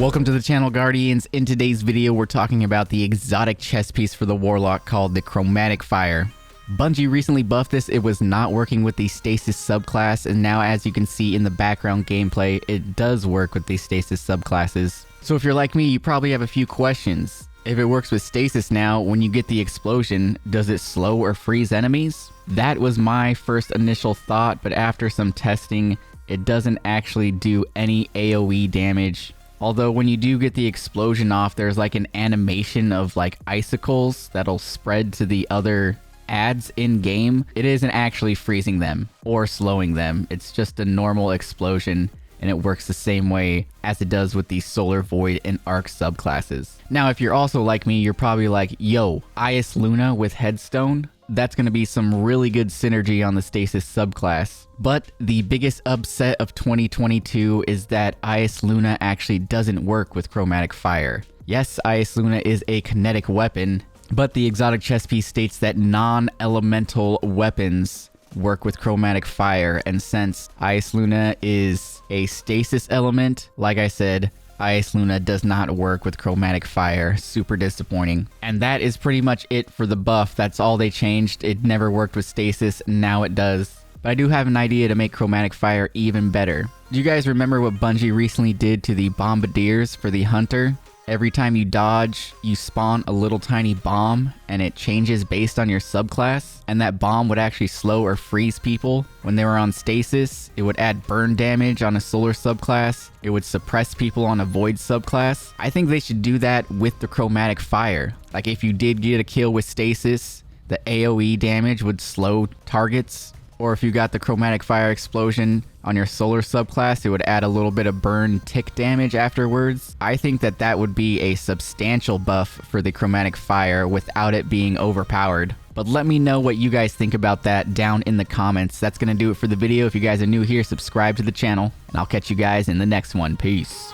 Welcome to the channel, Guardians. In today's video, we're talking about the exotic chess piece for the warlock called the Chromatic Fire. Bungie recently buffed this. It was not working with the Stasis subclass, and now as you can see in the background gameplay, it does work with the Stasis subclasses. So if you're like me, you probably have a few questions. If it works with Stasis now, when you get the explosion, does it slow or freeze enemies? That was my first initial thought, but after some testing, it doesn't actually do any AoE damage. Although when you do get the explosion off, there's like an animation of like icicles that'll spread to the other ads in game. It isn't actually freezing them or slowing them. It's just a normal explosion, and it works the same way as it does with the Solar Void and Arc subclasses. Now, if you're also like me, you're probably like, yo, Ice Luna with Headstone? That's going to be some really good synergy on the Stasis subclass. But the biggest upset of 2022 is that Ice Luna actually doesn't work with Chromatic Fire. Yes, Ice Luna is a kinetic weapon, but the exotic chess piece states that non-elemental weapons work with Chromatic Fire, and since Ice Luna is a stasis element, like I said, Ice Luna does not work with Chromatic Fire. Super disappointing. And that is pretty much it for the buff. That's all they changed. It never worked with Stasis, now it does. But I do have an idea to make Chromatic Fire even better. Do you guys remember what Bungie recently did to the Bombardiers for the Hunter? Every time you dodge, you spawn a little tiny bomb, and it changes based on your subclass. And that bomb would actually slow or freeze people. When they were on Stasis, it would add burn damage on a solar subclass. It would suppress people on a void subclass. I think they should do that with the Chromatic Fire. Like if you did get a kill with Stasis, the AoE damage would slow targets. Or if you got the Chromatic Fire explosion on your solar subclass, it would add a little bit of burn tick damage afterwards. I think that that would be a substantial buff for the Chromatic Fire without it being overpowered. But let me know what you guys think about that down in the comments. That's going to do it for the video. If you guys are new here, subscribe to the channel, and I'll catch you guys in the next one. Peace.